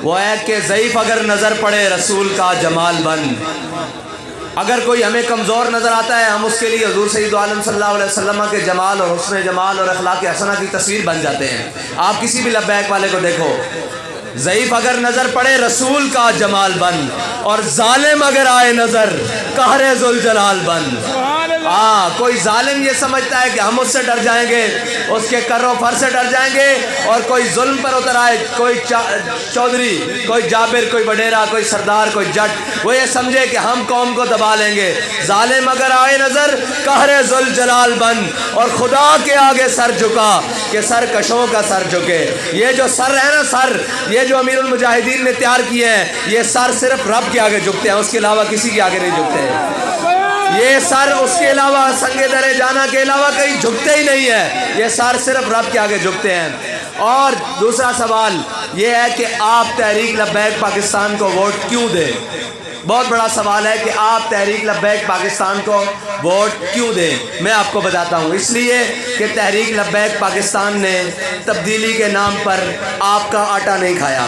وہ ہے کہ ضعیف اگر نظر پڑے رسول کا جمال بن. اگر کوئی ہمیں کمزور نظر آتا ہے ہم اس کے لیے حضور سید عالم صلی اللہ علیہ وسلم کے جمال اور حسن جمال اور اخلاق حسنہ کی تصویر بن جاتے ہیں. آپ کسی بھی لبیک والے کو دیکھو، ضعیف اگر نظر پڑے رسول کا جمال بن، اور ظالم اگر آئے نظر قہر ذوالجلال بن. کوئی ظالم یہ سمجھتا ہے کہ ہم اس سے ڈر جائیں گے، اس کے کر و فر سے ڈر جائیں گے، اور کوئی ظلم پر اتر آئے، کوئی چودھری، کوئی جابر، کوئی وڈیرا، کوئی سردار، کوئی جٹ، وہ یہ سمجھے کہ ہم قوم کو دبا لیں گے. ظالم اگر آئے نظر قہر ذوالجلال بن، اور خدا کے آگے سر جھکا کہ سرکشوں کا سر جھکے. یہ جو سر ہے نا، سر یہ جو امیر المجاہدین نے تیار کیے ہیں، یہ سر صرف رب کے آگے جھکتے ہیں، اس کے علاوہ کسی کے آگے نہیں جھکتے ہیں. یہ سر اس کے علاوہ سنگ در جانا کے علاوہ کہیں جھکتے ہی نہیں ہے، یہ سر صرف رب کے آگے جھکتے ہیں. اور دوسرا سوال یہ ہے کہ آپ تحریک لبیک پاکستان کو ووٹ کیوں دیں؟ بہت بڑا سوال ہے کہ آپ تحریک لبیک پاکستان کو ووٹ کیوں دیں. میں آپ کو بتاتا ہوں. اس لیے کہ تحریک لبیک پاکستان نے تبدیلی کے نام پر آپ کا آٹا نہیں کھایا،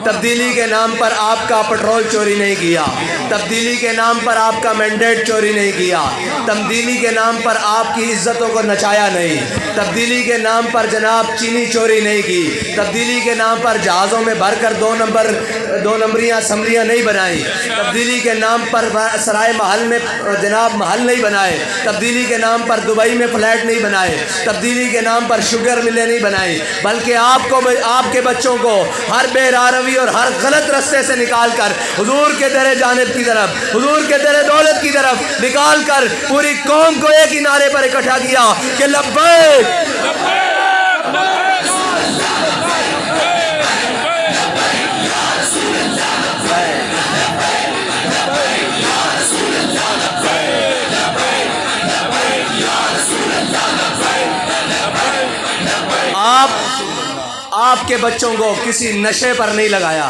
تبدیلی کے نام پر آپ کا پٹرول چوری نہیں کیا، تبدیلی کے نام پر آپ کا مینڈیٹ چوری نہیں کیا، تبدیلی کے نام پر آپ کی عزتوں کو نچایا نہیں، تبدیلی کے نام پر جناب چینی چوری نہیں کی، تبدیلی کے نام پر جہازوں میں بھر کر دو نمبریاں اسمبلیاں نہیں بنائیں، تبدیلی کے نام پر سرائے محل میں جناب محل نہیں بنائے، تبدیلی کے نام پر دبئی میں فلیٹ نہیں بنائے، تبدیلی کے نام پر شوگر ملیں نہیں بنائی، بلکہ آپ کے بچوں کو ہر بے راروی اور ہر غلط رستے سے نکال کر حضور کے در جانب کی طرف، حضور کے در دولت کی طرف نکال کر پوری قوم کو ایک ہی نعرے پر اکٹھا کیا کہ لبیک آپ کے بچوں کو کسی نشے پر نہیں لگایا.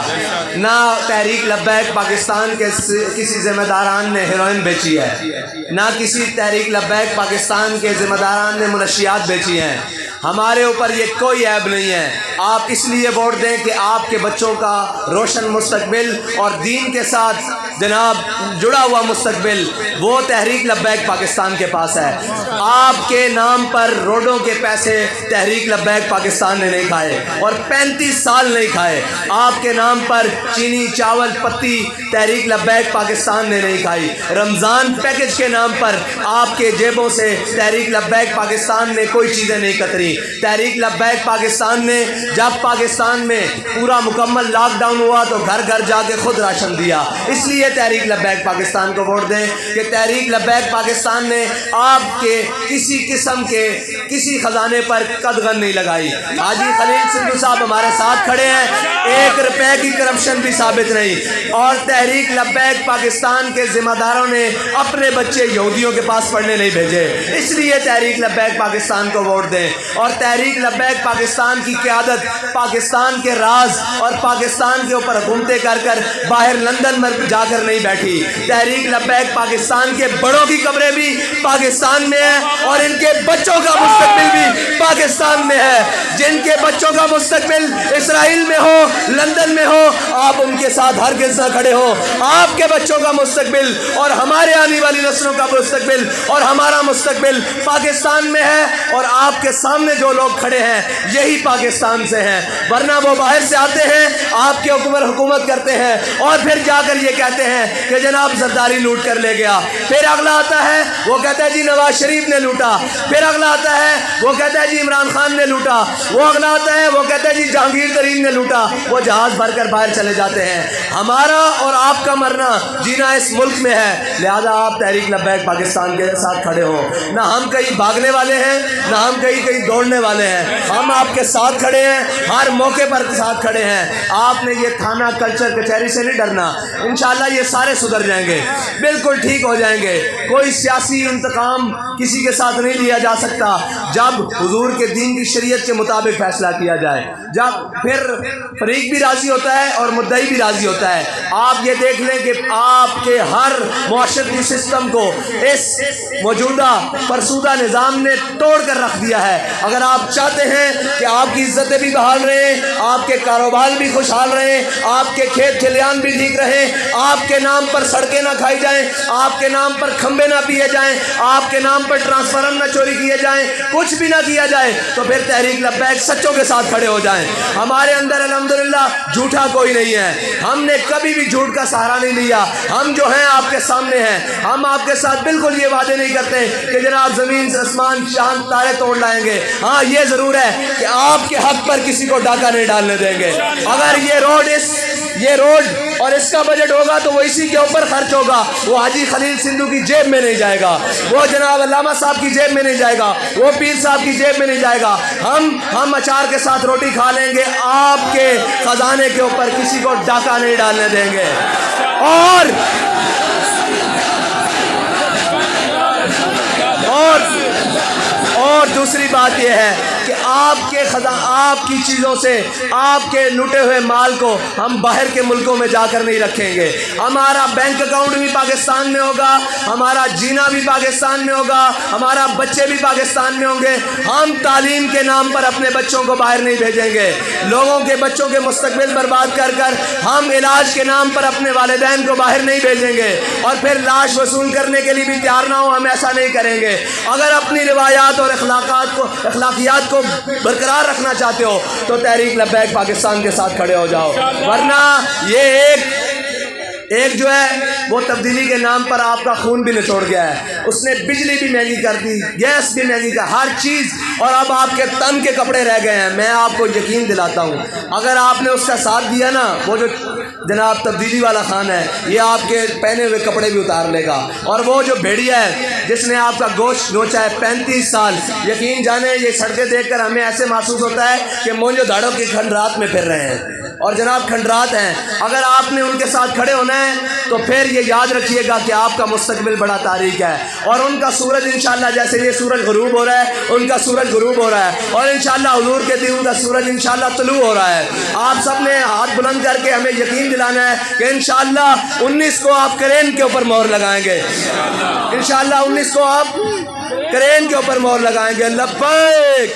نہ تحریک لبیک پاکستان کے کسی ذمہ داران نے ہیروئن بیچی ہے، نہ کسی تحریک لبیک پاکستان کے ذمہ داران نے منشیات بیچی ہیں. ہمارے اوپر یہ کوئی عیب نہیں ہے. آپ اس لیے ووٹ دیں کہ آپ کے بچوں کا روشن مستقبل اور دین کے ساتھ جناب جڑا ہوا مستقبل وہ تحریک لبیک پاکستان کے پاس ہے. آپ کے نام پر روڈوں کے پیسے تحریک لبیک پاکستان نے نہیں کھائے، اور 35 سال نہیں کھائے. آپ کے نام پر چینی، چاول، پتی تحریک لبیک پاکستان نے نہیں کھائی. رمضان پیکج کے نام پر آپ کے جیبوں سے تحریک لبیک پاکستان نے کوئی چیزیں نہیں کتری. تحریک لبیک پاکستان نے جب پاکستان میں پورا مکمل لاک ڈاؤن ہوا تو گھر گھر جا کے خود راشن دیا. اس لیے تحریک لبیک پاکستان کو ووٹ دیں کہ تحریک لبیک پاکستان نے آپ کے کسی قسم کے کسی خزانے پر قدغن نہیں لگائی. حاجی خلیل سندھو صاحب ہمارے ساتھ کھڑے ہیں، 1 روپے کی کرپشن بھی ثابت نہیں. اور تحریک لبیک پاکستان کے ذمہ داروں نے اپنے بچے یہودیوں کے پاس پڑھنے نہیں بھیجے. اس لیے تحریک لبیک پاکستان کو ووٹ دیں. اور تحریک لبیک پاکستان کی قیادت پاکستان کے راز اور پاکستان کے اوپر حکومتیں کر کر باہر لندن میں جا کر نہیں بیٹھی. تحریک لبیک پاکستان کے بڑوں کی قبریں بھی پاکستان میں ہیں، اور ان کے بچوں کا مستقبل بھی پاکستان میں ہے. جن کے بچوں کا مستقبل اسرائیل میں ہو، لندن میں ہو، آپ ان کے ساتھ ہرگز نہ کھڑے ہو. آپ کے بچوں کا مستقبل اور ہمارے آنے والی نسلوں کا مستقبل اور ہمارا مستقبل پاکستان میں ہے. اور آپ کے سامنے جو لوگ کھڑے ہیں یہی پاکستان سے ہیں، ورنہ وہ باہر سے آتے ہیں، آپ کے اوپر حکومت کرتے ہیں، اور پھر جا کر یہ کہتے ہیں کہ جناب زرداری لوٹ کر لے گیا. پھر اگلا آتا ہے وہ کہتا ہے جی نواز شریف نے لوٹا. پھر اگلا آتا ہے وہ کہتا ہے جی عمران خان نے لوٹا. وہ اگلا آتا ہے وہ کہتا ہے جی جہانگیر ترین نے لوٹا. وہ جہاز بھر کر باہر چلے جاتے ہیں. ہمارا اور آپ کا مرنا جینا اس ملک میں ہے، لہذا آپ تحریک لبیک پاکستان کے ساتھ کھڑے ہو. نہ ہم کہیں بھاگنے والے ہیں، نہ ہم کہیں دوڑنے والے ہیں. ہم آپ کے ساتھ کھڑے ہیں، ہر موقع پر ساتھ کھڑے ہیں. آپ نے یہ تھانہ کلچر کچہری سے نہیں ڈرنا. انشاءاللہ یہ سارے سدھر جائیں گے، بالکل ٹھیک ہو جائیں گے. کوئی سیاسی انتقام کسی کے ساتھ نہیں لیا جا سکتا جب حضور کے دین کی شریعت کے مطابق فیصلہ کیا جائے. جب پھر فریق بھی راضی ہوتا ہے اور مدعی بھی راضی ہوتا ہے۔ آپ یہ دیکھ لیں کہ آپ کے ہر معاشرتی سسٹم کو اس موجودہ فرسودہ نظام نے توڑ کر رکھ دیا ہے۔ اگر آپ چاہتے ہیں کہ آپ کی عزتیں بھی بحال رہیں، آپ کے کاروبار بھی خوشحال رہیں، آپ کے کھیت کھلیان بھی ٹھیک رہیں، آپ کے نام پر سڑکیں نہ کھائی جائیں، آپ کے نام پر کھمبے نہ پیے جائیں، آپ کے نام پر ٹرانسفارم نہ چوری کیے جائیں، کچھ بھی نہ کیا جائے، تو پھر تحریک لبیک سچوں کے ساتھ کھڑے ہو جائیں۔ ہمارے اندر الحمدللہ جھوٹا کوئی نہیں ہے، ہم نے کبھی بھی جھوٹ کا سہارا نہیں لیا۔ ہم جو ہیں آپ کے سامنے ہیں، ہم آپ کے ساتھ بالکل یہ وعدے نہیں کرتے کہ جناب زمین آسمان چاند تارے توڑ لائیں گے۔ ہاں یہ ضرور ہے کہ آپ کے حق پر کسی کو ڈاکہ نہیں ڈالنے دیں گے۔ اگر یہ روڈ اور اس کا بجٹ ہوگا تو وہ اسی کے اوپر خرچ ہوگا، وہ حاجی خلیل سندھو کی جیب میں نہیں جائے گا، وہ جناب علامہ صاحب کی جیب میں نہیں جائے گا، وہ پیر صاحب کی جیب میں نہیں جائے گا۔ ہم اچار کے ساتھ روٹی کھا لیں گے، آپ کے خزانے کے اوپر کسی کو ڈاکہ نہیں ڈالنے دیں گے۔ اور دوسری بات یہ ہے کہ آپ کی چیزوں سے، آپ کے لوٹے ہوئے مال کو ہم باہر کے ملکوں میں جا کر نہیں رکھیں گے۔ ہمارا بینک اکاؤنٹ بھی پاکستان میں ہوگا، ہمارا جینا بھی پاکستان میں ہوگا، ہمارا بچے بھی پاکستان میں ہوں گے۔ ہم تعلیم کے نام پر اپنے بچوں کو باہر نہیں بھیجیں گے۔ لوگوں کے بچوں کے مستقبل برباد کر ہم علاج کے نام پر اپنے والدین کو باہر نہیں بھیجیں گے اور پھر لاش وصول کرنے کے لیے بھی تیار نہ ہو، ہم ایسا نہیں کریں گے۔ اگر اپنی روایات اور اخلاقیات کو برقرار رکھنا چاہتے ہو تو تحریک لبیک پاکستان کے ساتھ کھڑے ہو جاؤ، ورنہ یہ ایک جو ہے وہ تبدیلی کے نام پر آپ کا خون بھی نچوڑ گیا ہے۔ اس نے بجلی بھی مہنگی کر دی، گیس بھی مہنگی کر، ہر چیز، اور اب آپ کے تن کے کپڑے رہ گئے ہیں۔ میں آپ کو یقین دلاتا ہوں اگر آپ نے اس کا ساتھ دیا نا، وہ جو جناب تبدیلی والا خان ہے، یہ آپ کے پہنے ہوئے کپڑے بھی اتار لے گا۔ اور وہ جو بھیڑیا ہے جس نے آپ کا گوشت نوچا ہے 35 سال، یقین جانے یہ سڑکیں دیکھ کر ہمیں ایسے محسوس ہوتا ہے کہ مونجو دھاڑوں کی کھنڈرات میں پھر رہے ہیں، اور جناب کھنڈرات ہیں۔ اگر آپ نے ان کے ساتھ کھڑے ہونا ہے تو پھر یہ یاد رکھیے گا کہ آپ کا مستقبل بڑا تاریک ہے، اور ان کا سورج انشاءاللہ جیسے یہ سورج غروب ہو رہا ہے، ان کا سورج غروب ہو رہا ہے، اور انشاءاللہ حضور کے دین کا سورج انشاءاللہ طلوع ہو رہا ہے۔ آپ سب نے ہاتھ بلند کر کے ہمیں یقین دلانا ہے کہ انشاءاللہ 19 کو آپ کرین کے اوپر مہر لگائیں گے، انشاءاللہ 19 کو آپ کرین کے اوپر مہر لگائیں گے۔ لبیک